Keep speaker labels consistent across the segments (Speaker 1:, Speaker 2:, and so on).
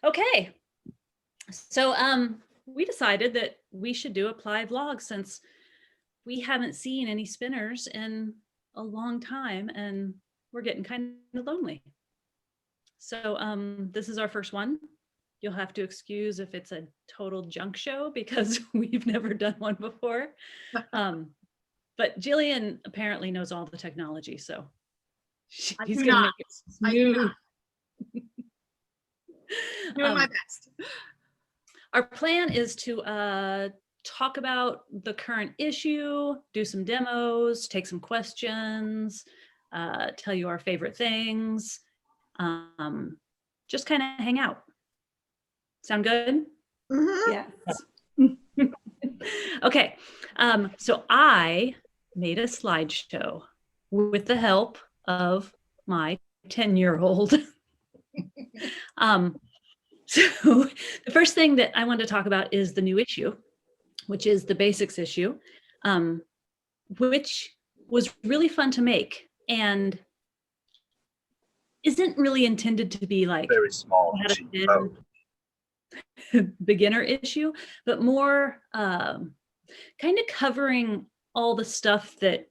Speaker 1: Okay, so we decided that we should do a Ply vlog since we haven't seen any spinners in a long time and we're getting kind of lonely. So this is our first one. You'll have to excuse if it's a total junk show because we've never done one before. But Jillian apparently knows all the technology, so he's going to make it smooth.
Speaker 2: Doing my best.
Speaker 1: Our plan is to talk about the current issue, do some demos, take some questions, tell you our favorite things, just kind of hang out. Sound good?
Speaker 2: Mm-hmm.
Speaker 1: Yeah. Okay, so I made a slideshow with the help of my 10-year-old. So the first thing that I wanted to talk about is the new issue, which is the basics issue, which was really fun to make and isn't really intended to be like
Speaker 3: very small
Speaker 1: beginner issue, but more kind of covering all the stuff that,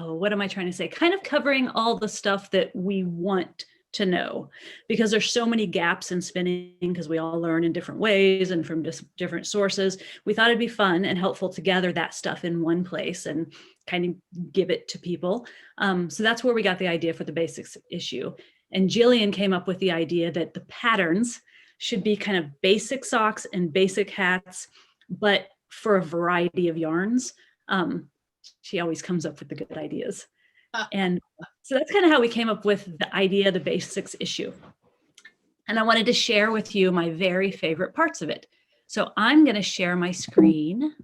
Speaker 1: what am I trying to say? Kind of covering all the stuff that we want to know, because there's so many gaps in spinning because we all learn in different ways and from different sources. We thought it'd be fun and helpful to gather that stuff in one place and kind of give it to people. So that's where we got the idea for the basics issue. And Jillian came up with the idea that the patterns should be kind of basic socks and basic hats, but for a variety of yarns. She always comes up with the good ideas. And so that's kind of how we came up with the idea, the basics issue. And I wanted to share with you my very favorite parts of it. So I'm going to share my screen.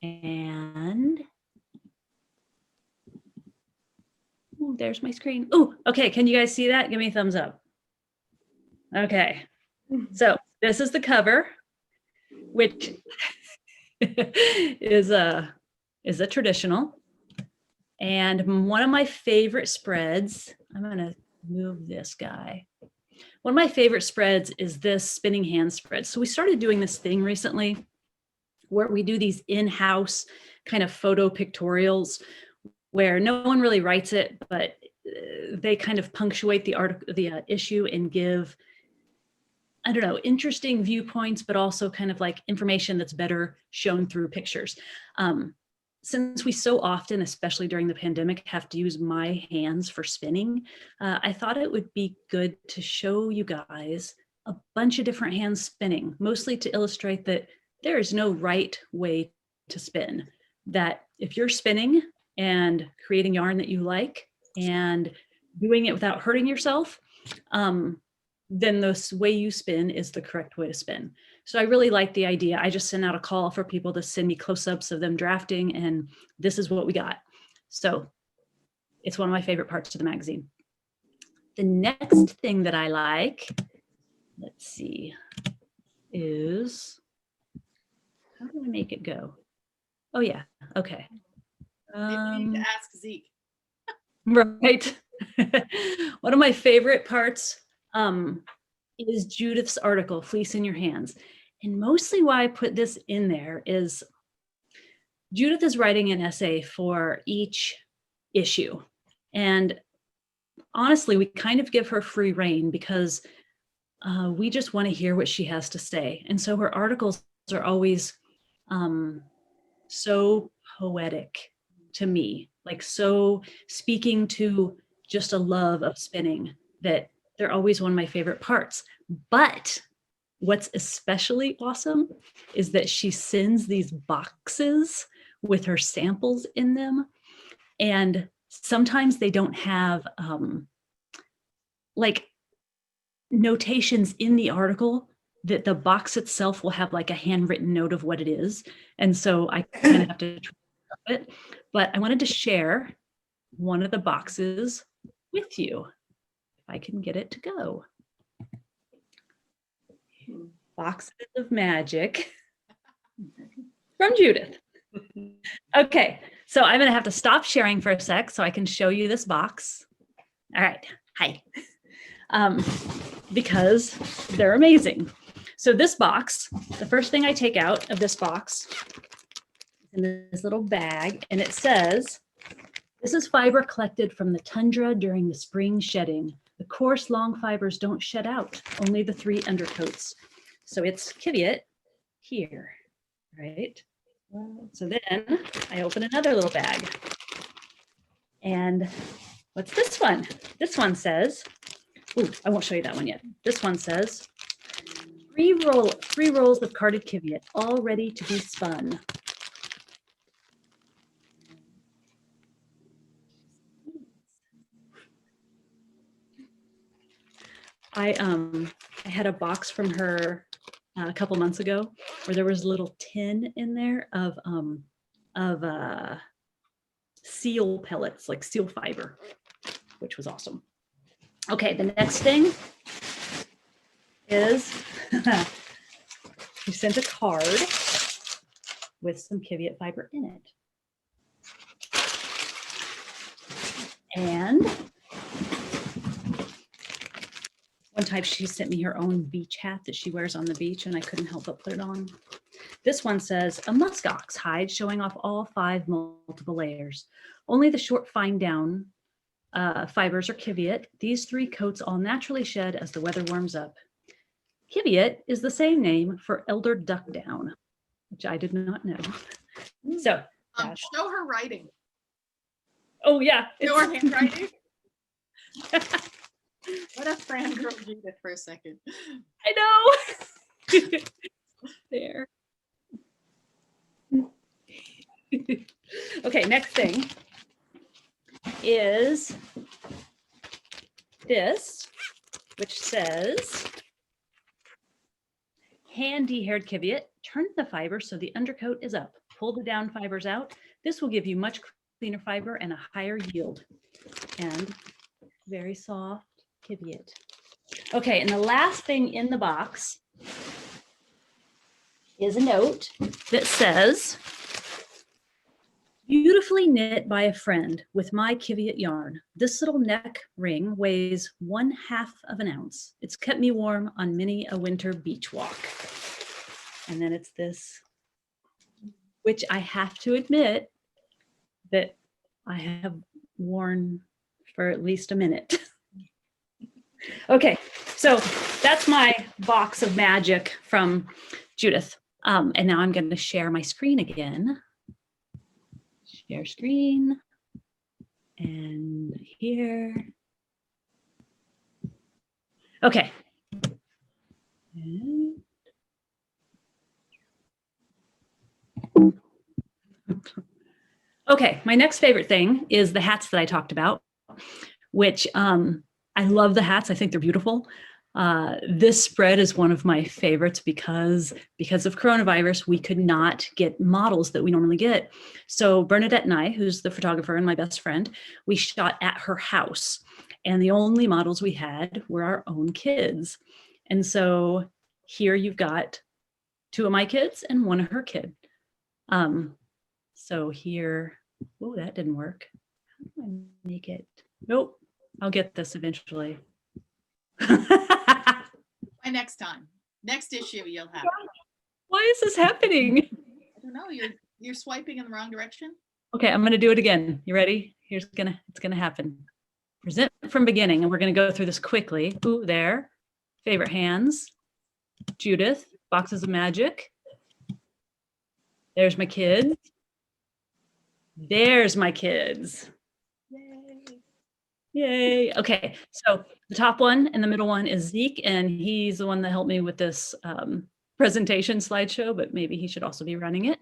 Speaker 1: And ooh, there's my screen. Oh, okay. Can you guys see that? Give me a thumbs up. Okay. So this is the cover, which is a traditional. And one of my favorite spreads, I'm going to move this guy. One of my favorite spreads is this spinning hand spread. So we started doing this thing recently where we do these in-house kind of photo pictorials where no one really writes it, but they kind of punctuate the article, the issue, and give, I don't know, interesting viewpoints, but also kind of like information that's better shown through pictures. Since we so often, especially during the pandemic, have to use my hands for spinning, I thought it would be good to show you guys a bunch of different hands spinning, mostly to illustrate that there is no right way to spin. That if you're spinning and creating yarn that you like and doing it without hurting yourself, then the way you spin is the correct way to spin. So I really like the idea. I just sent out a call for people to send me close-ups of them drafting, and this is what we got. So it's one of my favorite parts of the magazine. The next thing that I like, let's see, is, how do I make it go? Oh yeah, okay.
Speaker 2: Maybe you need to ask Zeke.
Speaker 1: Right. One of my favorite parts is Judith's article, Fleece in Your Hands. And mostly why I put this in there is Judith is writing an essay for each issue. And honestly, we kind of give her free rein because we just want to hear what she has to say. And so her articles are always so poetic to me, like so speaking to just a love of spinning, that they're always one of my favorite parts. But what's especially awesome is that she sends these boxes with her samples in them. And sometimes they don't have like notations in the article, that the box itself will have like a handwritten note of what it is. And so I kind of have to try it. But I wanted to share one of the boxes with you. If I can get it to go. Boxes of magic from Judith. Okay, so I'm gonna have to stop sharing for a sec so I can show you this box. All right, hi. because they're amazing. So this box, the first thing I take out of this box in this little bag, and it says, this is fiber collected from the tundra during the spring shedding. The coarse long fibers don't shed out, only the 3 undercoats. So it's Kiviot here, right? So then I open another little bag. And what's this one? This one says, ooh, I won't show you that one yet. This one says, 3 rolls of carded Kiviot, all ready to be spun. I had a box from her a couple months ago where there was a little tin in there of seal pellets, like seal fiber, which was awesome. Okay, the next thing is she sent a card with some Kiviot fiber in it. And one time she sent me her own beach hat that she wears on the beach, and I couldn't help but put it on. This one says, a muskox hide showing off all 5 multiple layers. Only the short fine down fibers are Kiviot. These 3 coats all naturally shed as the weather warms up. Kiviot is the same name for elder duck down, which I did not know. So
Speaker 2: show her writing.
Speaker 1: Oh yeah.
Speaker 2: Show her handwriting. What a fangirl Judith for a second.
Speaker 1: I know. There. Okay, next thing is this, which says, hand de-haired Kiviot, turn the fiber so the undercoat is up. Pull the down fibers out. This will give you much cleaner fiber and a higher yield. And very soft Kiviot. Okay, and the last thing in the box is a note that says, beautifully knit by a friend with my Kiviot yarn. This little neck ring weighs 1/2 of an ounce. It's kept me warm on many a winter beach walk. And then it's this, which I have to admit that I have worn for at least a minute. Okay, so that's my box of magic from Judith. And now I'm going to share my screen again. Share screen. And here. Okay. Okay, my next favorite thing is the hats that I talked about, which I love the hats. I think they're beautiful. This spread is one of my favorites because of coronavirus, we could not get models that we normally get. So Bernadette and I, who's the photographer and my best friend, we shot at her house. And the only models we had were our own kids. And so here you've got 2 of my kids and 1 of her kid. So here, oh, that didn't work. How do I make it? Nope, I'll get this eventually.
Speaker 2: By next time, next issue you'll have.
Speaker 1: Why is this happening?
Speaker 2: I don't know. You're swiping in the wrong direction.
Speaker 1: Okay, I'm going to do it again. You ready? It's gonna happen. Present from beginning, and we're going to go through this quickly. Ooh, there. Favorite hands. Judith. Boxes of magic. There's my kids. There's my kids.
Speaker 2: Yay.
Speaker 1: Yay. Okay, so the top one and the middle one is Zeke, and he's the one that helped me with this presentation slideshow, but maybe he should also be running it.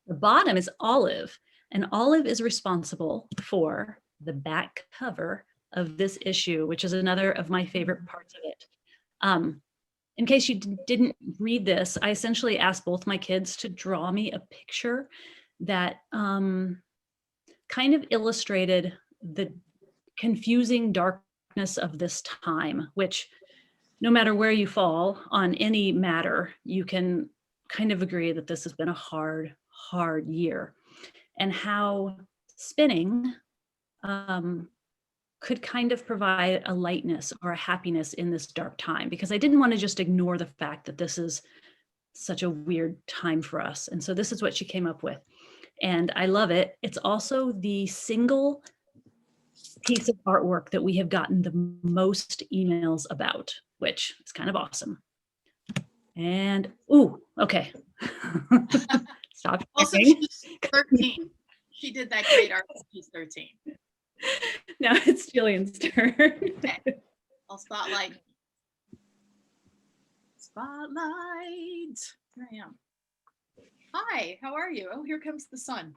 Speaker 1: The bottom is Olive, and Olive is responsible for the back cover of this issue, which is another of my favorite parts of it. In case you didn't read this, I essentially asked both my kids to draw me a picture that kind of illustrated the confusing darkness of this time, which no matter where you fall on any matter, you can kind of agree that this has been a hard year, and how spinning could kind of provide a lightness or a happiness in this dark time, because I didn't want to just ignore the fact that this is such a weird time for us. And so this is what she came up with. And I love it. It's also the single piece of artwork that we have gotten the most emails about, which is kind of awesome. And, ooh, okay. Stop
Speaker 2: Also,
Speaker 1: checking.
Speaker 2: she's 13. She did that great art when she's 13.
Speaker 1: Now it's Jillian's turn.
Speaker 2: Okay. I'll spotlight. Spotlight. Here I am. Hi, how are you? Oh, here comes the sun.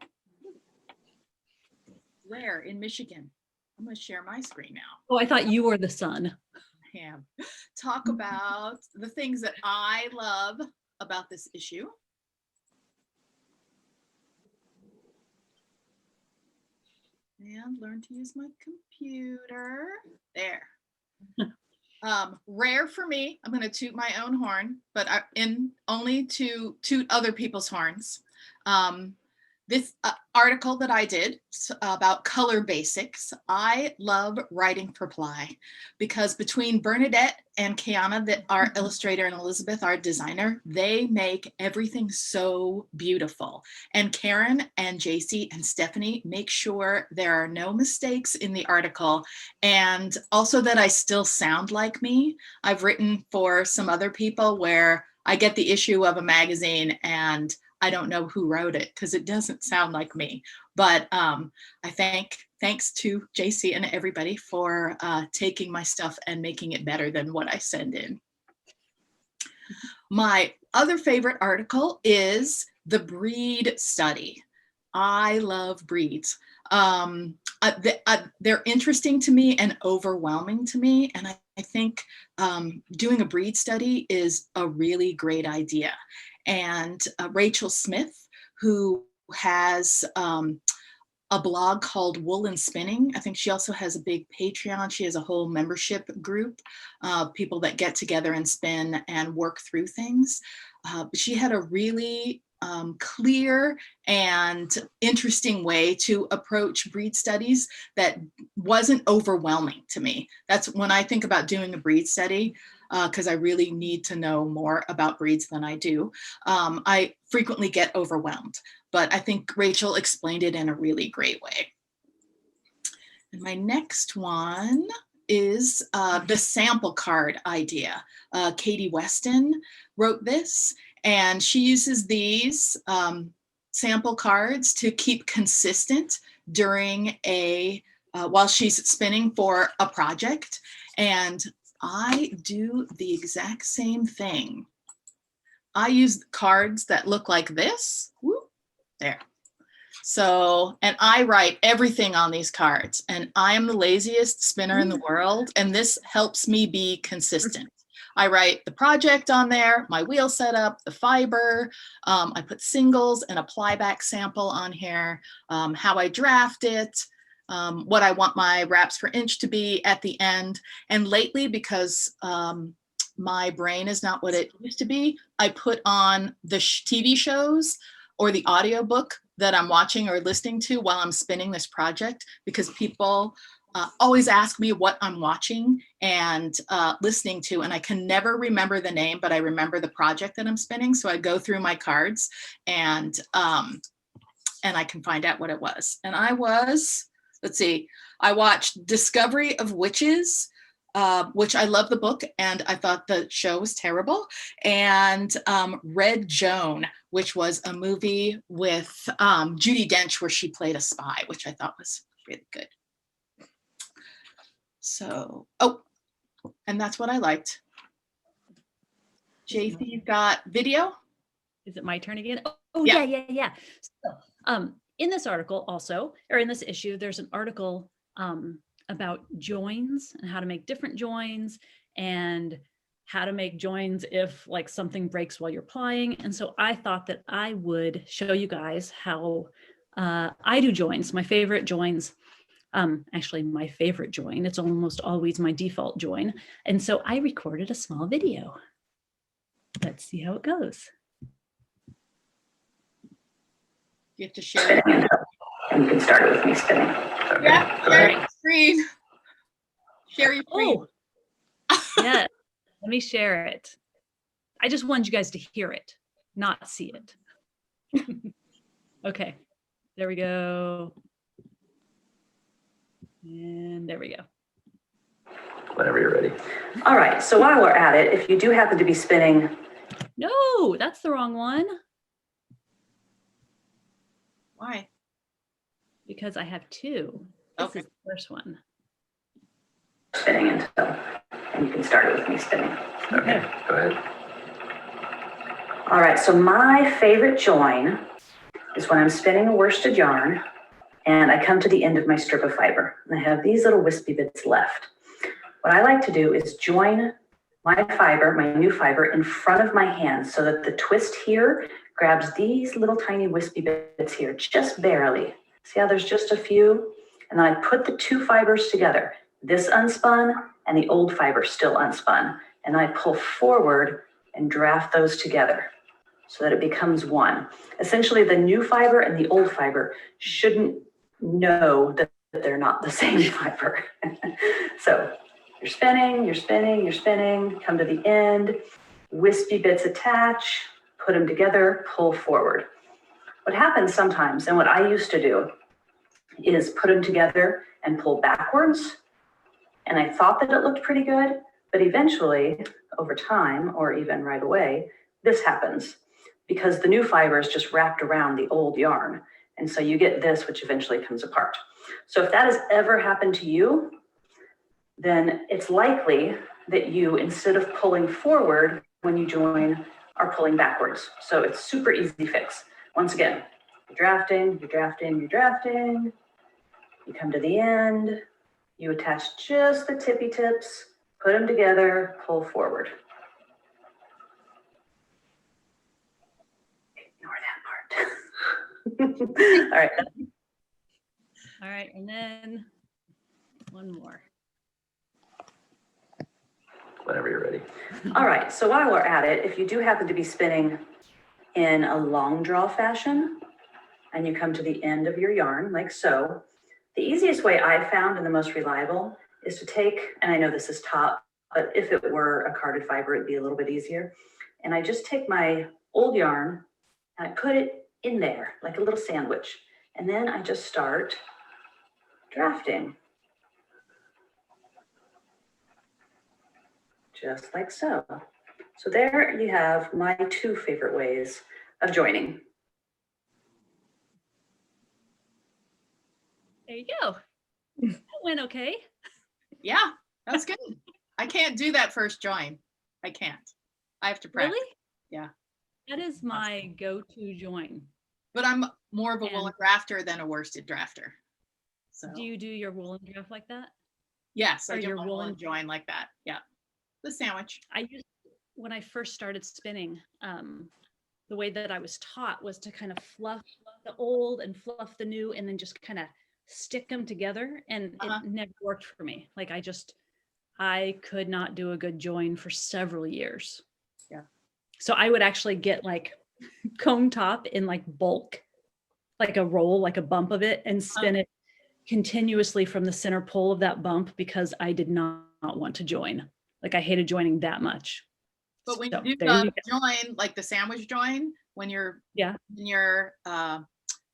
Speaker 2: Rare in Michigan. I'm going to share my screen now.
Speaker 1: Oh, I thought you were the sun.
Speaker 2: Talk about the things that I love about this issue. And learn to use my computer. There. Rare for me. I'm going to toot my own horn, but only to toot other people's horns. This article that I did about color basics, I love writing for Ply, because between Bernadette and Kiana, that our illustrator, and Elizabeth, our designer, they make everything so beautiful. And Karen and JC and Stephanie make sure there are no mistakes in the article, and also that I still sound like me. I've written for some other people where I get the issue of a magazine and I don't know who wrote it because it doesn't sound like me. But thanks to JC and everybody for taking my stuff and making it better than what I send in. My other favorite article is the breed study. I love breeds. They're interesting to me and overwhelming to me. And I think doing a breed study is a really great idea. And Rachel Smith, who has a blog called Wool and Spinning. I think she also has a big Patreon. She has a whole membership group, people that get together and spin and work through things. She had a really clear and interesting way to approach breed studies that wasn't overwhelming to me. That's when I think about doing a breed study, because I really need to know more about breeds than I do. I frequently get overwhelmed, but I think Rachel explained it in a really great way. And my next one is the sample card idea. Katie Weston wrote this, and she uses these sample cards to keep consistent during while she's spinning for a project. And I do the exact same thing. I use cards that look like this. Whoop, there. So, and I write everything on these cards, and I am the laziest spinner in the world, and this helps me be consistent. I write the project on there, my wheel setup, the fiber. I put singles and a plyback sample on here, how I draft it, what I want my wraps per inch to be at the end. And lately, because my brain is not what it used to be, I put on the TV shows or the audiobook that I'm watching or listening to while I'm spinning this project, because people always ask me what I'm watching and listening to, and I can never remember the name, but I remember the project that I'm spinning. So I go through my cards and I can find out what it was. And I was, let's see, I watched Discovery of Witches, which I love the book, and I thought the show was terrible. And Red Joan, which was a movie with Judi Dench where she played a spy, which I thought was really good. So, oh, and that's what I liked. JC, you've got video?
Speaker 1: Is it my turn again? Oh,
Speaker 2: Yeah.
Speaker 1: yeah. So, in this article also, or in this issue, there's an article about joins and how to make different joins and how to make joins if like something breaks while you're plying. And so I thought that I would show you guys how I do joins, my favorite joins. Actually, my favorite join. It's almost always my default join. And so I recorded a small video. Let's see how it goes.
Speaker 2: You have to share it.
Speaker 3: And you can start with me spinning.
Speaker 2: Yeah, sharing screen. Share your screen.
Speaker 1: Oh, yeah. Let me share it. I just wanted you guys to hear it, not see it. Okay, there we go. And there we go.
Speaker 3: Whenever you're ready.
Speaker 4: All right, so while we're at it, if you do happen to be spinning,
Speaker 1: No, that's the wrong one
Speaker 2: Why?
Speaker 1: because I have two. This
Speaker 2: Okay.
Speaker 1: is the first one.
Speaker 4: spinning until, and you can start it with me spinning.
Speaker 3: Okay, go ahead.
Speaker 4: All right, so my favorite join is when I'm spinning a worsted yarn and I come to the end of my strip of fiber. And I have these little wispy bits left. What I like to do is join my fiber, my new fiber, in front of my hand so that the twist here grabs these little tiny wispy bits here, just barely. See how there's just a few? And then I put the two fibers together, this unspun and the old fiber still unspun. And I pull forward and draft those together so that it becomes one. Essentially, the new fiber and the old fiber shouldn't know that they're not the same fiber. So you're spinning, you're spinning, you're spinning, come to the end, wispy bits attach, put them together, pull forward. What happens sometimes, and what I used to do, is put them together and pull backwards. And I thought that it looked pretty good, but eventually, over time, or even right away, this happens because the new fiber is just wrapped around the old yarn. And so you get this, which eventually comes apart. So if that has ever happened to you, then it's likely that you, instead of pulling forward when you join, are pulling backwards. So it's super easy fix. Once again, you're drafting, you're drafting, you're drafting. You come to the end, you attach just the tippy tips, put them together, pull forward. Ignore that part. All right.
Speaker 1: All right, and then one more.
Speaker 3: Whenever you're ready.
Speaker 4: All right, so while we're at it, if you do happen to be spinning in a long draw fashion and you come to the end of your yarn like so, the easiest way I've found and the most reliable is to take, and I know this is top, but if it were a carded fiber, it'd be a little bit easier. And I just take my old yarn and I put it in there like a little sandwich. And then I just start drafting. Just like so. So there you have my two favorite ways of joining.
Speaker 1: There you go. That went okay.
Speaker 2: Yeah, that's good. I can't do that first join. I can't. I have to practice.
Speaker 1: Really?
Speaker 2: Yeah.
Speaker 1: That is my go-to join.
Speaker 2: But I'm more of a
Speaker 1: And-
Speaker 2: woolen drafter than a worsted drafter. So
Speaker 1: Do you do your woolen draft like that?
Speaker 2: yes,
Speaker 1: or
Speaker 2: I do
Speaker 1: your
Speaker 2: my woolen
Speaker 1: woolen-
Speaker 2: join like that. Yeah. The sandwich.
Speaker 1: I used, when I first started spinning, the way that I was taught was to kind of fluff the old and fluff the new and then just kind of stick them together. And
Speaker 2: Uh-huh.
Speaker 1: it never worked for me. Like I could not do a good join for several years.
Speaker 2: Yeah.
Speaker 1: So I would actually get like cone top in like bulk, like a roll, like a bump of it, and spin it continuously from the center pole of that bump because I did not want to join. Like I hated joining that much.
Speaker 2: But when
Speaker 1: So
Speaker 2: you do
Speaker 1: there
Speaker 2: the
Speaker 1: you go.
Speaker 2: join, like the sandwich join, when you're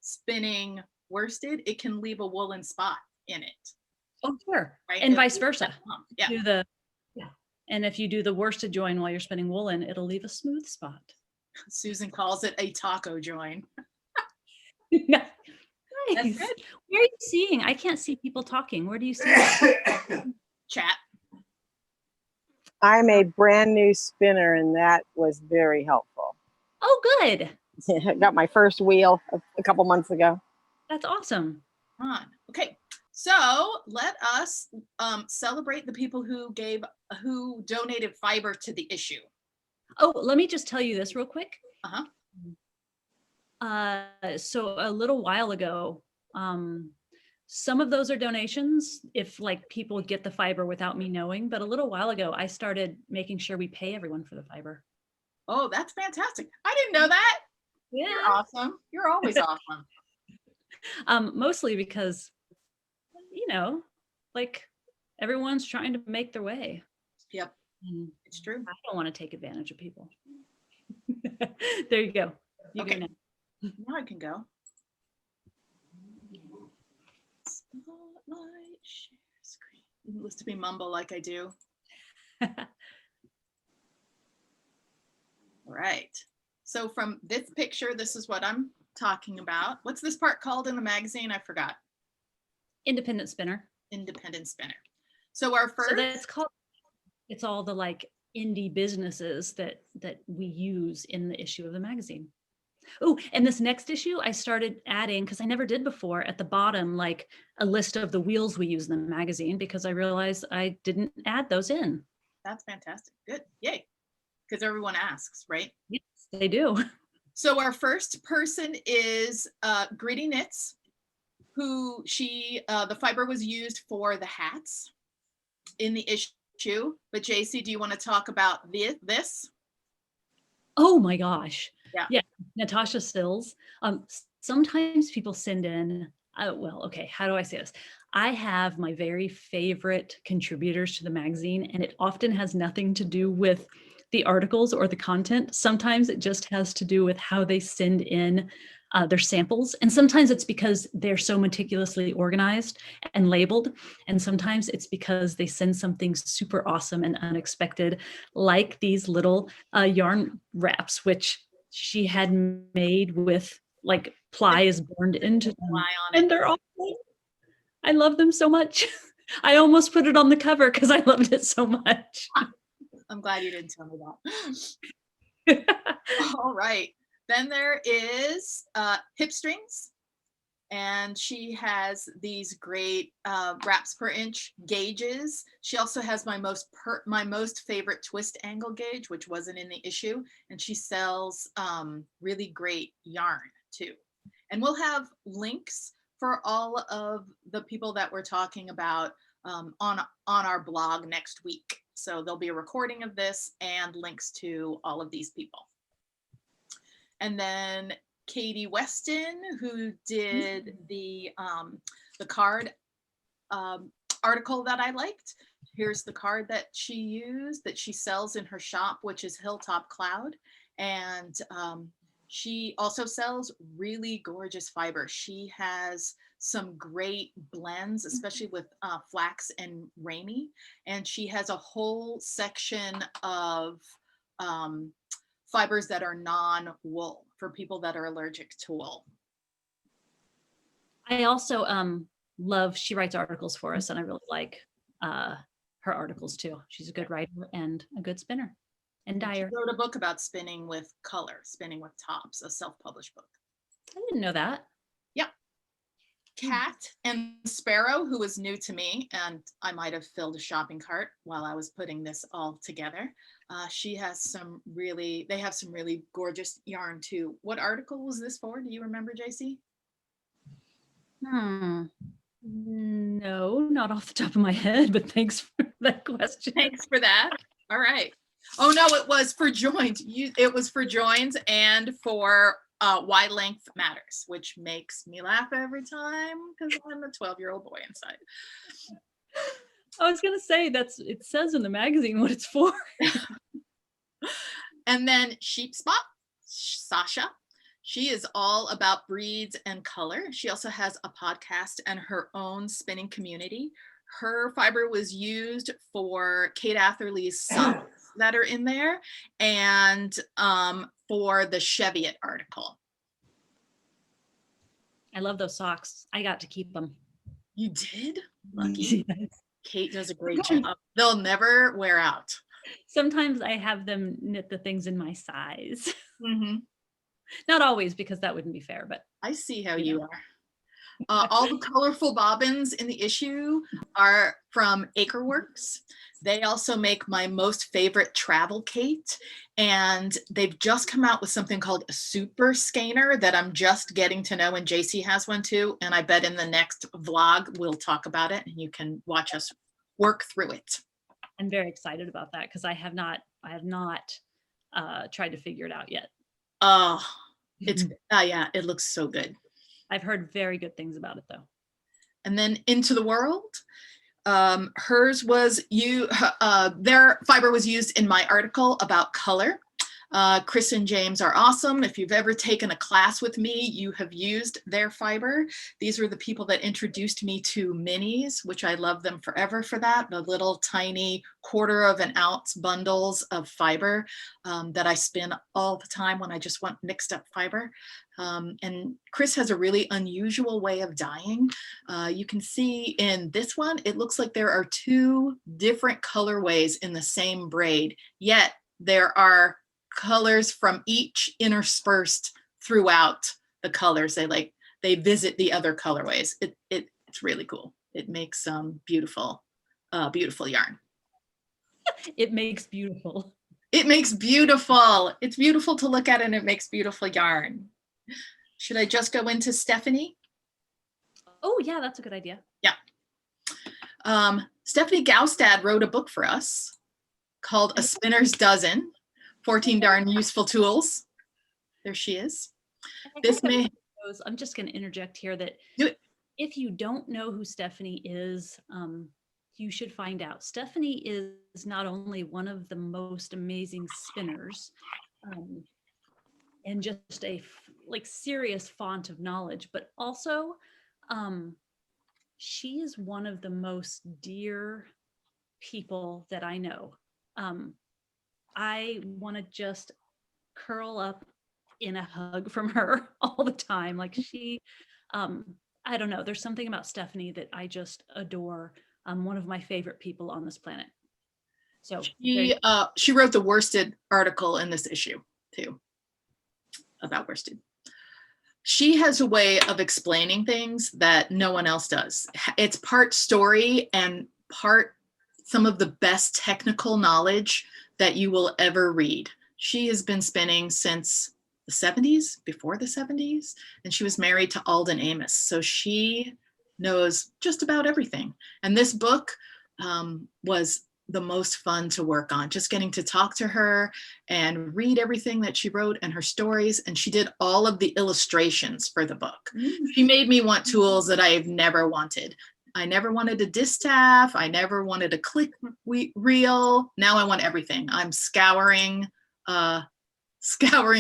Speaker 2: spinning worsted, it can leave a woolen spot in it.
Speaker 1: Oh, sure.
Speaker 2: Right?
Speaker 1: And
Speaker 2: It'll
Speaker 1: vice
Speaker 2: leave
Speaker 1: versa.
Speaker 2: that bump. Yeah.
Speaker 1: Do the and if you do the worsted join while you're spinning woolen, it'll leave a smooth spot.
Speaker 2: Susan calls it a taco join.
Speaker 1: Nice.
Speaker 2: That's good.
Speaker 1: Where are you seeing? I can't see people talking. Where do you see that?
Speaker 2: Chat.
Speaker 5: I'm a brand new spinner, and that was very helpful.
Speaker 1: Oh, good.
Speaker 5: I got my first wheel a couple months ago.
Speaker 1: That's awesome.
Speaker 2: On. Okay. So let us celebrate the people who donated fiber to the issue.
Speaker 1: Oh, let me just tell you this real quick.
Speaker 2: Uh-huh.
Speaker 1: So a little while ago, some of those are donations if like people get the fiber without me knowing, but a little while ago, I started making sure we pay everyone for the fiber.
Speaker 2: Oh, that's fantastic. I didn't know that. You're awesome. You're always awesome.
Speaker 1: Mostly because, you know, like Everyone's trying to make their way.
Speaker 2: Yep,
Speaker 1: And
Speaker 2: it's true.
Speaker 1: I don't want to take advantage of people. There you go. You
Speaker 2: Okay.
Speaker 1: go now.
Speaker 2: Now I can go. Spotlight, share screen. Listen to me mumble like I do. All right. So from this picture, this is what I'm talking about. What's this part called in the magazine? I forgot.
Speaker 1: Independent spinner.
Speaker 2: Independent spinner. So our first.
Speaker 1: So that's called, it's all the like indie businesses that we use in the issue of the magazine. Oh, and this next issue I started adding, because I never did before, at the bottom, like a list of the wheels we use in the magazine, because I realized I didn't add those in.
Speaker 2: That's fantastic. Good. Yay. Because everyone asks, right?
Speaker 1: Yes, they do.
Speaker 2: So our first person is Gritty Knits, who the fiber was used for the hats in the issue. But JC, do you want to talk about this?
Speaker 1: Oh my gosh.
Speaker 2: Yeah.
Speaker 1: Natasha Stills. Sometimes people send in, well, okay, how do I say this? I have my very favorite contributors to the magazine, and it often has nothing to do with the articles or the content. Sometimes it just has to do with how they send in their samples. And sometimes it's because they're so meticulously organized and labeled. And sometimes it's because they send something super awesome and unexpected, like these little yarn wraps, which she had made with like ply is burned into them.
Speaker 2: Ply on it.
Speaker 1: And they're awesome. I love them so much. I almost put it on the cover because I loved it so much.
Speaker 2: I'm glad you didn't tell me that. All right. Then there is Hip Strings. And she has these great wraps per inch gauges. She also has my most favorite twist angle gauge, which wasn't in the issue. And she sells really great yarn too. And we'll have links for all of the people that we're talking about on our blog next week. So there'll be a recording of this and links to all of these people. And then Katie Weston, who did the card article that I liked. Here's the card that she used, that she sells in her shop, which is Hilltop Cloud. And she also sells really gorgeous fiber. She has some great blends, especially with flax and Rainy. And she has a whole section of fibers that are non-wool for people that are allergic to wool.
Speaker 1: I also love, she writes articles for us, and I really like her articles too. She's a good writer and a good spinner and dyer.
Speaker 2: She wrote a book about spinning with color, spinning with tops, a self-published book.
Speaker 1: I didn't know that.
Speaker 2: Yeah. Kat and Sparrow, who is new to me, and I might have filled a shopping cart while I was putting this all together. She has they have some really gorgeous yarn too. What article was this for? Do you remember, JC?
Speaker 1: No, not off the top of my head, but thanks for that question.
Speaker 2: Thanks for that. All right. Oh no, it was for joins. It was for joins and for why length matters, which makes me laugh every time because I'm a 12-year-old boy inside.
Speaker 1: I was gonna say it says in the magazine what it's for.
Speaker 2: And then Sheep Spot, Sasha. She is all about breeds and color. She also has a podcast and her own spinning community. Her fiber was used for Kate Atherley's socks that are in there, and for the Cheviot article.
Speaker 1: I love those socks. I got to keep them.
Speaker 2: You did? Lucky.
Speaker 1: Yes.
Speaker 2: Kate does a great job. They'll never wear out.
Speaker 1: Sometimes I have them knit the things in my size.
Speaker 2: Mm-hmm.
Speaker 1: Not always, because that wouldn't be fair, but
Speaker 2: I see how you are. All the colorful bobbins in the issue are from Acreworks. They also make my most favorite travel Kate, and they've just come out with something called a super skeiner that I'm just getting to know, and JC has one too. And I bet in the next vlog we'll talk about it and you can watch us work through it.
Speaker 1: I'm very excited about that because I have not tried to figure it out yet.
Speaker 2: Oh, it's yeah, it looks so good.
Speaker 1: I've heard very good things about it though.
Speaker 2: And then Into the World. Hers was their fiber was used in my article about color. Chris and James are awesome. If you've ever taken a class with me, you have used their fiber. These were the people that introduced me to minis, which I love them forever for that. The little tiny 1/4 of an ounce bundles of fiber that I spin all the time when I just want mixed up fiber. And Chris has a really unusual way of dyeing. You can see in this one, it looks like there are 2 different colorways in the same braid, yet there are colors from each interspersed throughout the colors. They visit the other colorways. It's really cool. It makes beautiful yarn.
Speaker 1: It makes beautiful.
Speaker 2: It makes beautiful. It's beautiful to look at, and it makes beautiful yarn. Should I just go into Stephanie?
Speaker 1: Oh yeah, that's a good idea.
Speaker 2: Yeah. Stephanie Gaustad wrote a book for us called A Spinner's Dozen, 14 Darn Useful Tools. There she is.
Speaker 1: I'm just going to interject here that
Speaker 2: Do it.
Speaker 1: If you don't know who Stephanie is, you should find out. Stephanie is not only one of the most amazing spinners, and just a serious font of knowledge, but also she is one of the most dear people that I know. I want to just curl up in a hug from her all the time. Like she, I don't know, there's something about Stephanie that I just adore. One of my favorite people on this planet. So
Speaker 2: she wrote the worsted article in this issue too, about worsted. She has a way of explaining things that no one else does. It's part story and part some of the best technical knowledge that you will ever read. She has been spinning since the 70s, before the 70s, and she was married to Alden Amos. So she knows just about everything. And this book was the most fun to work on, just getting to talk to her and read everything that she wrote and her stories. And she did all of the illustrations for the book. She made me want tools that I've never wanted. I never wanted a distaff. I never wanted a click reel. Now I want everything. I'm scouring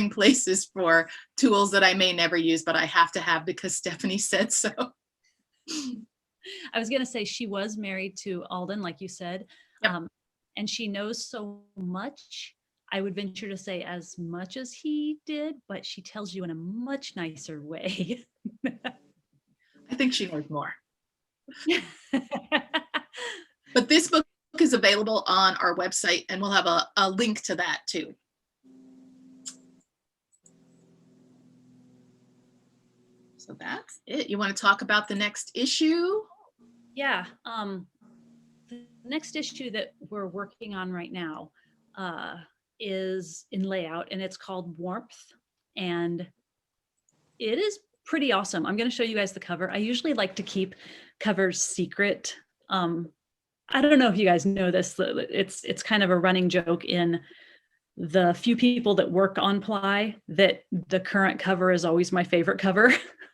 Speaker 2: places for tools that I may never use, but I have to have because Stephanie said so.
Speaker 1: I was going to say she was married to Alden, like you said,
Speaker 2: Yep.
Speaker 1: And she knows so much. I would venture to say as much as he did, but she tells you in a much nicer way.
Speaker 2: I think she knows more. But this book is available on our website, and we'll have a link to that too. So that's it. You want to talk about the next issue?
Speaker 1: Yeah. The next issue that we're working on right now is in layout, and it's called Warmth. And it is pretty awesome. I'm going to show you guys the cover. I usually like to keep covers secret. I don't know if you guys know this. It's kind of a running joke in the few people that work on Ply that the current cover is always my favorite cover.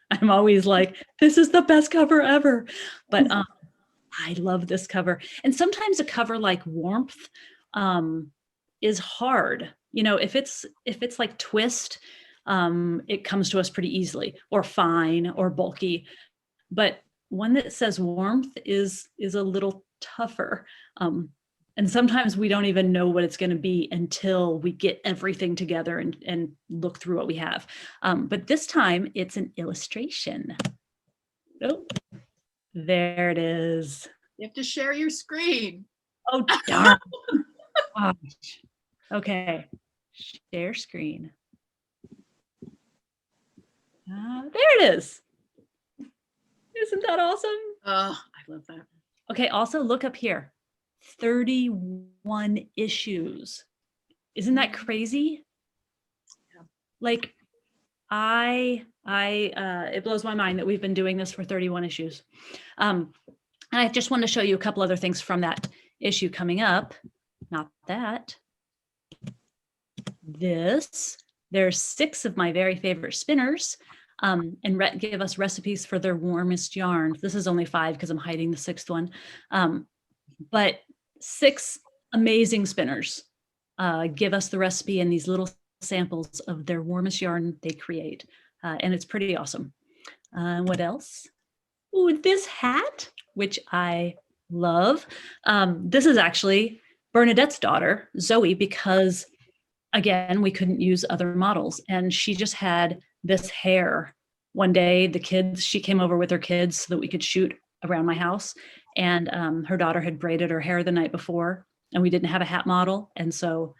Speaker 1: I'm always like, this is the best cover ever. But I love this cover. And sometimes a cover like Warmth is hard. You know, if it's like Twist, it comes to us pretty easily, or Fine, or Bulky. But one that says Warmth is a little tougher. And sometimes we don't even know what it's going to be until we get everything together and look through what we have. But this time it's an illustration. Oh, there it is.
Speaker 2: You have to share your screen.
Speaker 1: Oh, darn. Gosh. Okay. Share screen. There it is. Isn't that awesome?
Speaker 2: Oh, I love that.
Speaker 1: Okay, also look up here. 31 issues. Isn't that crazy?
Speaker 2: Yeah.
Speaker 1: Like it blows my mind that we've been doing this for 31 issues. And I just want to show you a couple other things from that issue coming up. Not that. This. There's 6 of my very favorite spinners. and give us recipes for their warmest yarn. This is only 5 because I'm hiding the 6th one. But 6 amazing spinners give us the recipe and these little samples of their warmest yarn they create. And it's pretty awesome. What else? Ooh, this hat, which I love. This is actually Bernadette's daughter, Zoe, because again, we couldn't use other models. And she just had this hair. One day, she came over with her kids so that we could shoot around my house. And her daughter had braided her hair the night before, and we didn't have a hat model. And so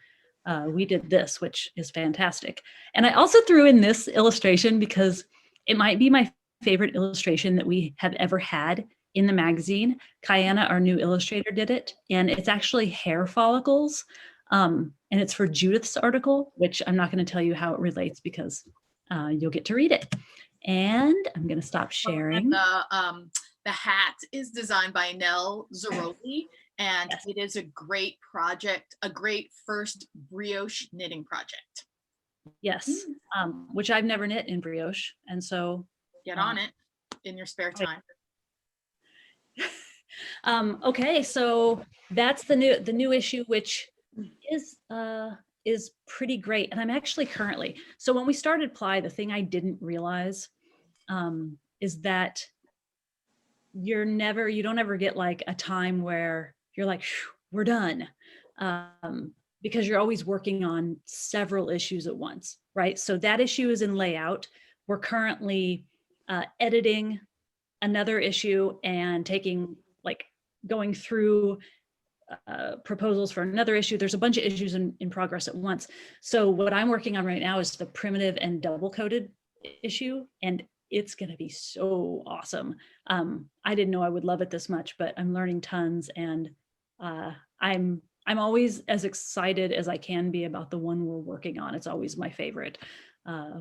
Speaker 1: we did this, which is fantastic. And I also threw in this illustration because it might be my favorite illustration that we have ever had in the magazine. Kayana, our new illustrator, did it. And it's actually hair follicles. And it's for Judith's article, which I'm not going to tell you how it relates because you'll get to read it. And I'm going to stop sharing.
Speaker 2: The hat is designed by Nell Zaroli, and
Speaker 1: Yes.
Speaker 2: it is a great project, a great first brioche knitting project.
Speaker 1: Yes, which I've never knit in brioche. And so
Speaker 2: Get on it in your spare time.
Speaker 1: okay, so that's the new issue, which is pretty great. And I'm actually currently, so when we started Ply, the thing I didn't realize is that you don't ever get like a time where you're like, we're done. Because you're always working on several issues at once, right? So that issue is in layout. We're currently editing another issue and going through proposals for another issue. There's a bunch of issues in progress at once. So what I'm working on right now is the primitive and double coded issue, and it's going to be so awesome. I didn't know I would love it this much, but I'm learning tons, and I'm always as excited as I can be about the one we're working on. It's always my favorite,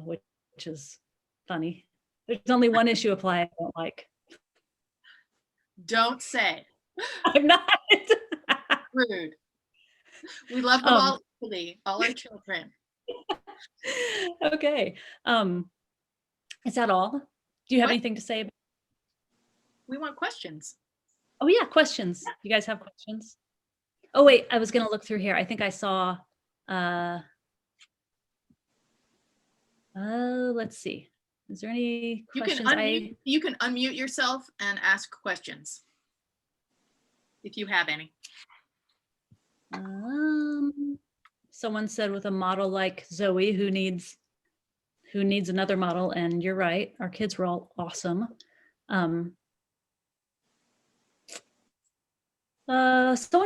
Speaker 1: which is funny. There's only one issue apply I don't like.
Speaker 2: Don't say.
Speaker 1: I'm not.
Speaker 2: Rude. We love them all equally, all our children.
Speaker 1: Okay. Is that all? Do you have anything to say?
Speaker 2: We want questions.
Speaker 1: Oh yeah, questions. You guys have questions? Oh wait, I was gonna look through here. I think I saw, let's see. Is there any questions?
Speaker 2: You can unmute yourself and ask questions if you have any.
Speaker 1: Someone said with a model like Zoe, who needs another model, and you're right, our kids were all awesome. Someone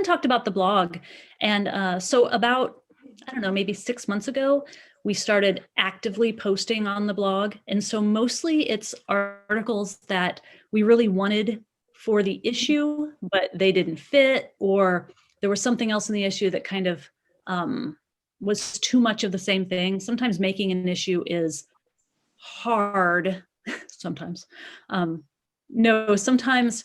Speaker 1: talked about the blog, and so about, I don't know, maybe 6 months ago, we started actively posting on the blog. And so mostly it's articles that we really wanted for the issue, but they didn't fit, or there was something else in the issue that kind of was too much of the same thing. Sometimes making an issue is hard. Sometimes. No, sometimes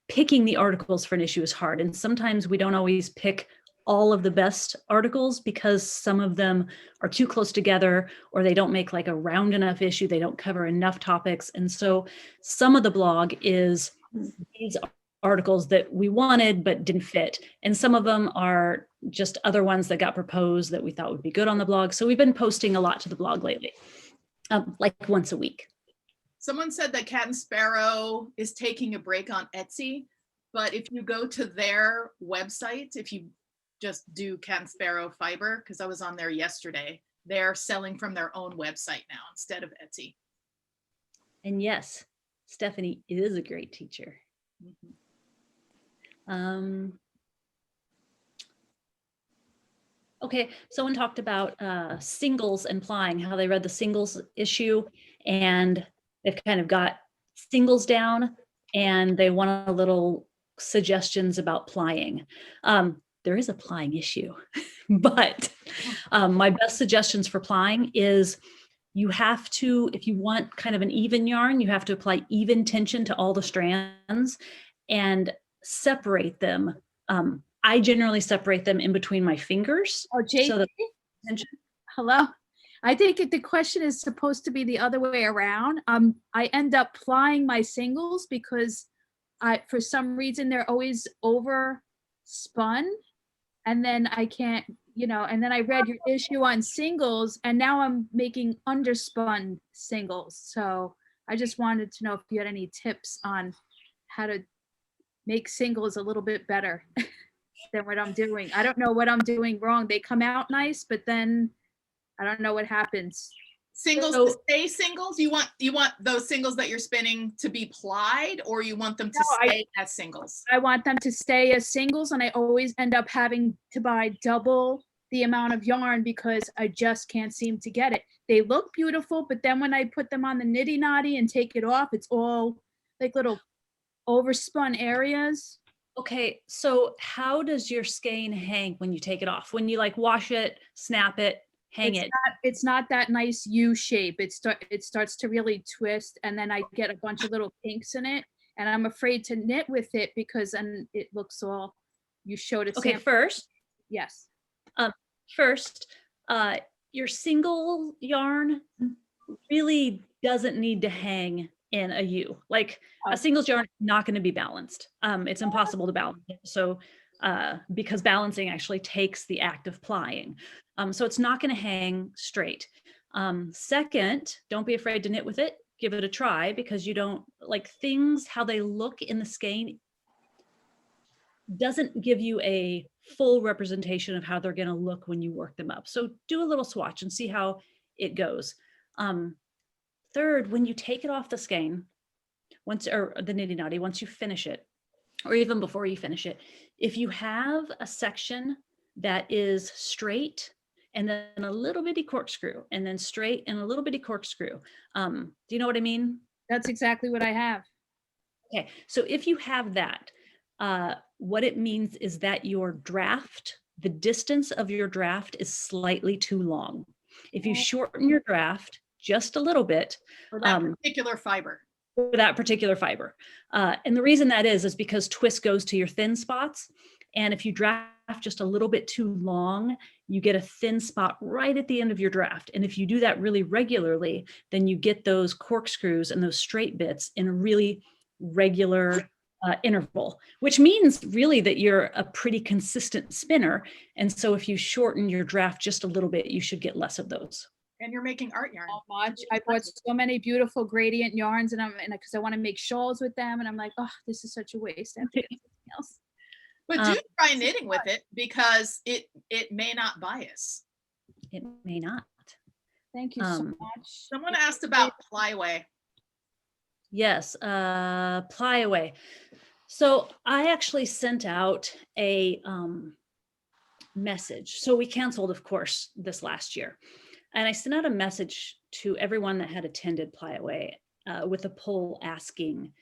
Speaker 1: picking the articles for an issue is hard. And sometimes we don't always pick all of the best articles because some of them are too close together, or they don't make like a round enough issue. They don't cover enough topics. And so some of the blog is these articles that we wanted but didn't fit. And some of them are just other ones that got proposed that we thought would be good on the blog. So we've been posting a lot to the blog lately, like once a week.
Speaker 2: Someone said that Cat and Sparrow is taking a break on Etsy, but if you go to their website, if you just do Cat and Sparrow Fiber, because I was on there yesterday, they're selling from their own website now instead of Etsy.
Speaker 1: And yes, Stephanie is a great teacher. Okay, someone talked about singles and plying, how they read the singles issue and they've kind of got singles down and they want a little suggestions about plying. There is a plying issue, but my best suggestions for plying is you have to, if you want kind of an even yarn, you have to apply even tension to all the strands and separate them. I generally separate them in between my fingers.
Speaker 6: Oh, Jay,
Speaker 1: so that tension.
Speaker 6: hello. I think the question is supposed to be the other way around. I end up plying my singles because for some reason, they're always over spun. And then I can't, and then I read your issue on singles and now I'm making underspun singles. So I just wanted to know if you had any tips on how to make singles a little bit better than what I'm doing. I don't know what I'm doing wrong. They come out nice, but then I don't know what happens.
Speaker 2: Singles
Speaker 1: So-
Speaker 2: to stay singles? You want those singles that you're spinning to be plied, or you want them to
Speaker 6: No,
Speaker 2: stay as singles?
Speaker 6: I want them to stay as singles, and I always end up having to buy double the amount of yarn because I just can't seem to get it. They look beautiful, but then when I put them on the nitty knotty and take it off, it's all like little overspun areas.
Speaker 1: Okay, so how does your skein hang when you take it off? When you like wash it, snap it, hang it?
Speaker 6: It's not that nice U shape. It starts to really twist, and then I get a bunch of little kinks in it, and I'm afraid to knit with it because then it looks all. You showed it.
Speaker 1: Okay, first,
Speaker 6: Yes.
Speaker 1: Your single yarn really doesn't need to hang in a U. Like a singles yarn is not going to be balanced. It's impossible to balance it. So because balancing actually takes the act of plying. So it's not going to hang straight. Second, don't be afraid to knit with it. Give it a try because you don't like things, how they look in the skein doesn't give you a full representation of how they're going to look when you work them up. So do a little swatch and see how it goes. Third, when you take it off the skein, or the nitty knotty, once you finish it, or even before you finish it, if you have a section that is straight and then a little bitty corkscrew and then straight and a little bitty corkscrew, do you know what I mean?
Speaker 6: That's exactly what I have.
Speaker 1: Okay, so if you have that, what it means is that your draft, the distance of your draft is slightly too long. If you shorten your draft just a little bit,
Speaker 2: For that particular fiber.
Speaker 1: for that particular fiber. And the reason that is because twist goes to your thin spots. And if you draft just a little bit too long, you get a thin spot right at the end of your draft. And if you do that really regularly, then you get those corkscrews and those straight bits in a really regular interval, which means really that you're a pretty consistent spinner. And so if you shorten your draft just a little bit, you should get less of those.
Speaker 2: And you're making art yarn.
Speaker 6: So much. I bought so many beautiful gradient yarns, and because I want to make shawls with them, and I'm like, oh, this is such a waste. I have to get something else.
Speaker 2: But do try knitting with it because it may not bias.
Speaker 1: It may not.
Speaker 6: Thank you so much.
Speaker 2: Someone asked about Plyway.
Speaker 1: Yes, Plyway. So I actually sent out a message. So we canceled, of course, this last year. And I sent out a message to everyone that had attended Plyway with a poll asking,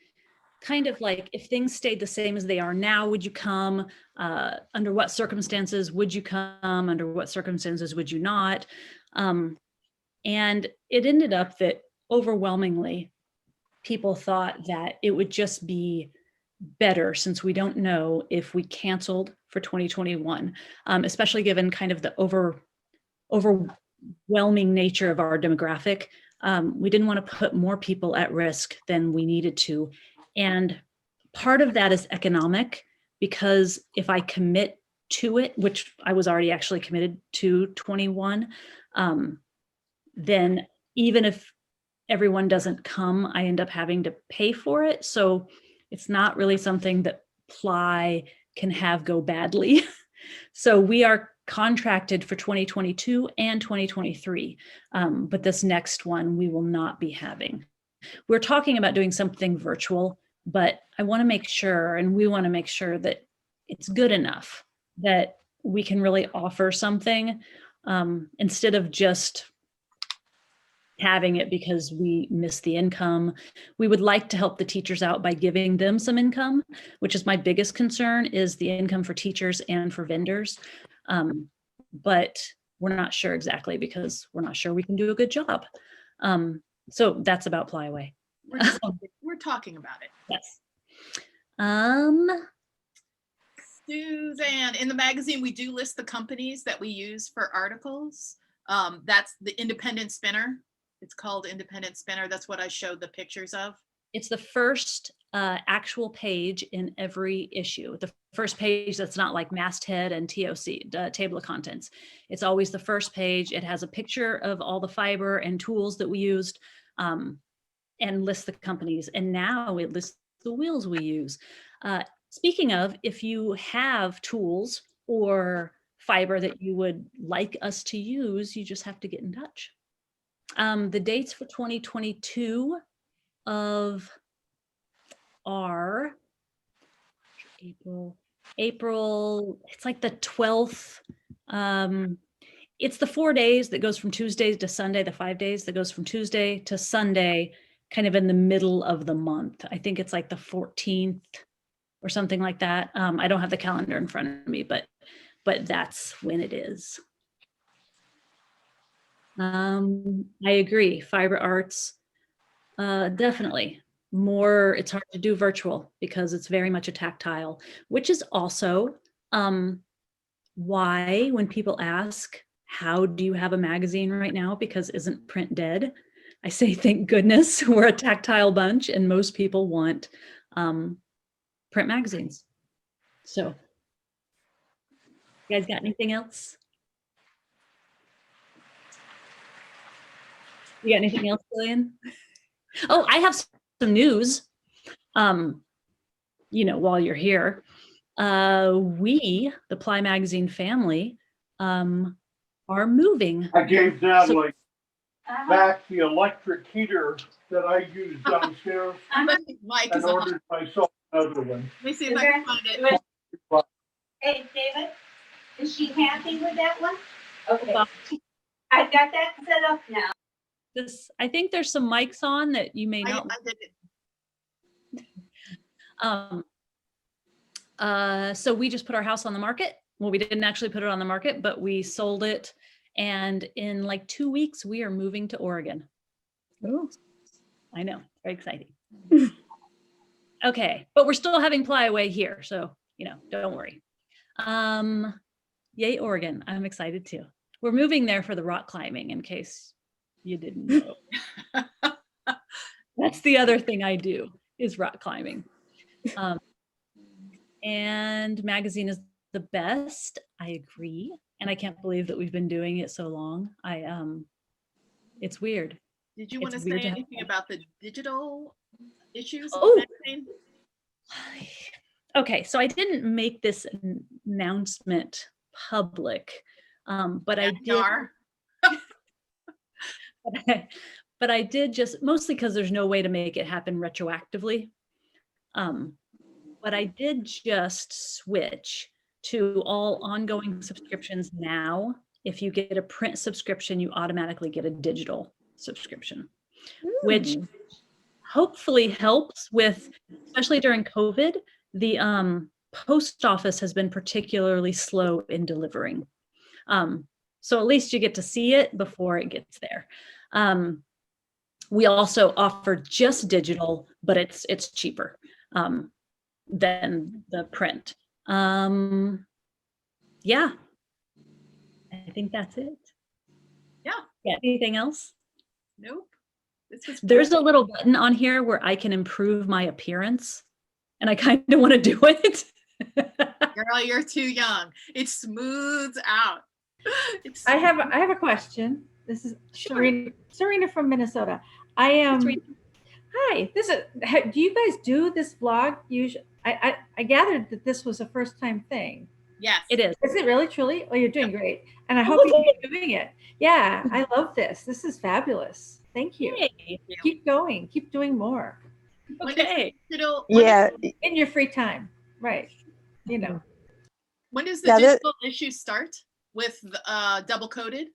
Speaker 1: kind of like, if things stayed the same as they are now, would you come? Under what circumstances would you come? Under what circumstances would you not? And it ended up that overwhelmingly, people thought that it would just be better since we don't know if we canceled for 2021, especially given kind of the overwhelming nature of our demographic. We didn't want to put more people at risk than we needed to. And part of that is economic, because if I commit to it, which I was already actually committed to 21, then even if everyone doesn't come, I end up having to pay for it. So it's not really something that Ply can have go badly. So we are contracted for 2022 and 2023, but this next one we will not be having. We're talking about doing something virtual, but I want to make sure, and we want to make sure that it's good enough that we can really offer something instead of just having it because we miss the income. We would like to help the teachers out by giving them some income, which is my biggest concern, is the income for teachers and for vendors. But we're not sure exactly because we're not sure we can do a good job. So that's about Plyway.
Speaker 2: We're talking about it.
Speaker 1: Yes.
Speaker 2: Suzanne, in the magazine, we do list the companies that we use for articles. That's the independent spinner. It's called independent spinner. That's what I showed the pictures of.
Speaker 1: It's the first actual page in every issue. The first page that's not like masthead and TOC, table of contents. It's always the first page. It has a picture of all the fiber and tools that we used, and lists the companies. And now it lists the wheels we use. Speaking of, if you have tools or fiber that you would like us to use, you just have to get in touch. The dates for 2022 are April, it's like the 12th. It's the 4 days that goes from Tuesday to Sunday, the 5 days that goes from Tuesday to Sunday, kind of in the middle of the month. I think it's like the 14th or something like that. I don't have the calendar in front of me, but that's when it is. I agree. Fiber arts, definitely more. It's hard to do virtual because it's very much a tactile, which is also why when people ask, how do you have a magazine right now? Because isn't print dead? I say, thank goodness we're a tactile bunch and most people want print magazines. So, you guys got anything else? You got anything else, Lillian? Oh, I have some news. While you're here, we, the Ply Magazine family, are moving.
Speaker 7: I gave Natalie back the electric heater that I used downstairs
Speaker 2: Mike
Speaker 7: and
Speaker 2: is on.
Speaker 7: ordered myself another one.
Speaker 2: Let me see if I can find it.
Speaker 8: Hey, David, is she happy with that one? Okay. I've got that set up now.
Speaker 1: I think there's some mics on that you may not.
Speaker 2: I did it.
Speaker 1: So we just put our house on the market. Well, we didn't actually put it on the market, but we sold it. And in like 2 weeks, we are moving to Oregon. Oh, I know, very exciting. Okay, but we're still having Plyway here. So, don't worry. Yay, Oregon. I'm excited too. We're moving there for the rock climbing, in case you didn't know. That's the other thing I do is rock climbing. And magazine is the best. I agree. And I can't believe that we've been doing it so long. It's weird.
Speaker 2: Did you want to say anything about the digital issues?
Speaker 1: Oh. Okay, so I didn't make this announcement public, but I did. But I did just mostly because there's no way to make it happen retroactively. But I did just switch to all ongoing subscriptions now. If you get a print subscription, you automatically get a digital subscription, which hopefully helps with, especially during COVID, the post office has been particularly slow in delivering. So at least you get to see it before it gets there. We also offer just digital, but it's cheaper than the print. Yeah, I think that's it.
Speaker 2: Yeah.
Speaker 1: Anything else?
Speaker 2: Nope.
Speaker 1: There's a little button on here where I can improve my appearance, and I kind of want to do it.
Speaker 2: Girl, you're too young. It smooths out.
Speaker 9: I have a question. This is Serena from Minnesota. I am. Hi. Do you guys do this vlog? Usually, I gathered that this was a first time thing.
Speaker 2: Yes,
Speaker 1: it is.
Speaker 9: Is it really, truly? Oh, you're doing great, and I hope you keep doing it. Yeah, I love this. This is fabulous. Thank you.
Speaker 1: Yay.
Speaker 9: Keep going. Keep doing more.
Speaker 1: Okay.
Speaker 9: In your free time, right?
Speaker 2: When does the digital issue start with double coated?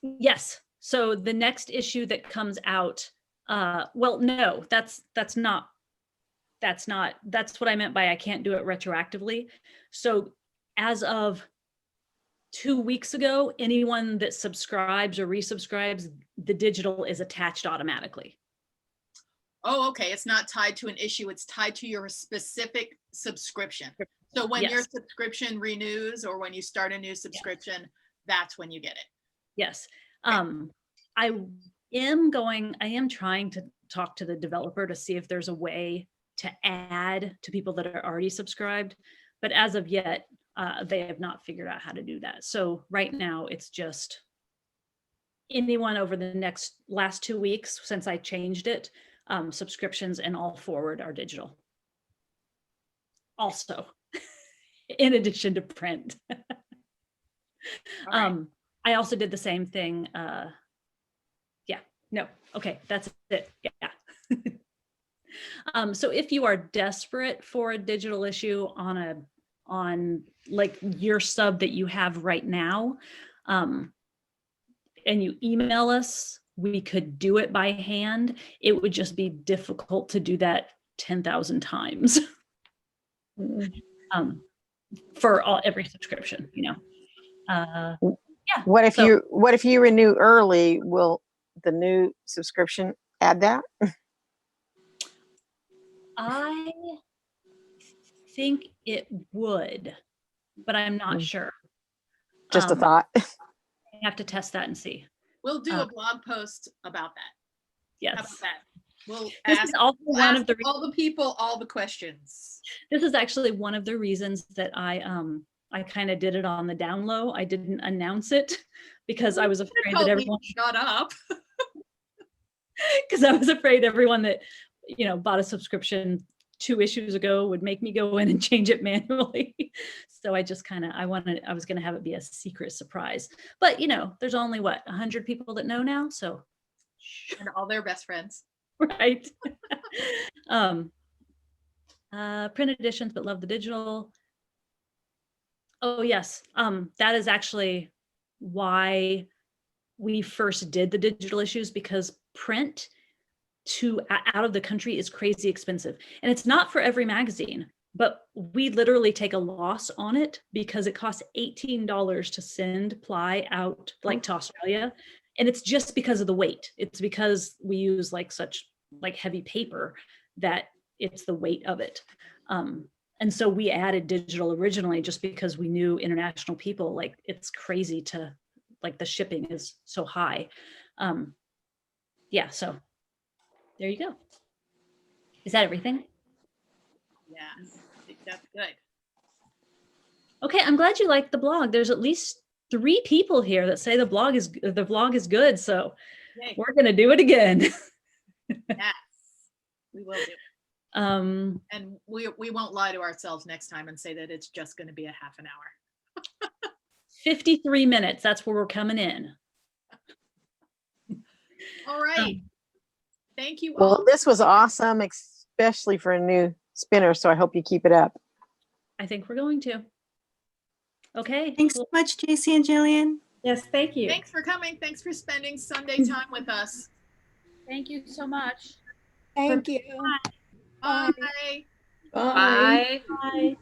Speaker 1: Yes. So the next issue that comes out, well, no, that's what I meant by I can't do it retroactively. So as of 2 weeks ago, anyone that subscribes or resubscribes, the digital is attached automatically.
Speaker 2: Oh, okay. It's not tied to an issue. It's tied to your specific subscription. So when your subscription renews or when you start a new subscription, that's when you get it.
Speaker 1: Yes. I am trying to talk to the developer to see if there's a way to add to people that are already subscribed. But as of yet, they have not figured out how to do that. So right now it's just anyone over the last 2 weeks since I changed it, subscriptions and all forward are digital. Also, in addition to print. I also did the same thing. Yeah, no, okay, that's it. Yeah. So if you are desperate for a digital issue on like your sub that you have right now, and you email us, we could do it by hand. It would just be difficult to do that 10,000 times. For every subscription, you know. Yeah.
Speaker 5: What if you renew early? Will the new subscription add that?
Speaker 1: I think it would, but I'm not sure.
Speaker 5: Just a thought.
Speaker 1: I have to test that and see.
Speaker 2: We'll do a blog post about that.
Speaker 1: Yes.
Speaker 2: How about that? We'll
Speaker 1: This
Speaker 2: ask,
Speaker 1: is also one of the
Speaker 2: all the people all the questions.
Speaker 1: This is actually one of the reasons that I kind of did it on the down low. I didn't announce it because I was afraid that everyone
Speaker 2: shut up.
Speaker 1: Because I was afraid everyone that, you know, bought a subscription 2 issues ago would make me go in and change it manually. So I just kind of, I was going to have it be a secret surprise. But, you know, there's only 100 people that know now. So.
Speaker 2: And all their best friends.
Speaker 1: Right. Print editions, but love the digital. Oh, yes. That is actually why we first did the digital issues, because print to out of the country is crazy expensive. And it's not for every magazine, but we literally take a loss on it because it costs $18 to send Ply out like to Australia. And it's just because of the weight. It's because we use such heavy paper that it's the weight of it. And so we added digital originally just because we knew international people, it's crazy to the shipping is so high. Yeah, so there you go. Is that everything?
Speaker 2: Yeah, I think that's good.
Speaker 1: Okay, I'm glad you liked the blog. There's at least 3 people here that say the vlog is good. So
Speaker 2: Yay.
Speaker 1: We're gonna do it again.
Speaker 2: Yes, we will do it. And we won't lie to ourselves next time and say that it's just going to be a half an hour.
Speaker 1: 53 minutes. That's where we're coming in.
Speaker 2: All right. Thank you all.
Speaker 5: Well, this was awesome, especially for a new spinner. So I hope you keep it up.
Speaker 1: I think we're going to. Okay.
Speaker 10: Thanks so much, JC and Jillian.
Speaker 9: Yes, thank you.
Speaker 2: Thanks for coming. Thanks for spending Sunday time with us.
Speaker 6: Thank you so much.
Speaker 10: Thank you.
Speaker 2: Bye.
Speaker 10: Bye.
Speaker 1: Bye.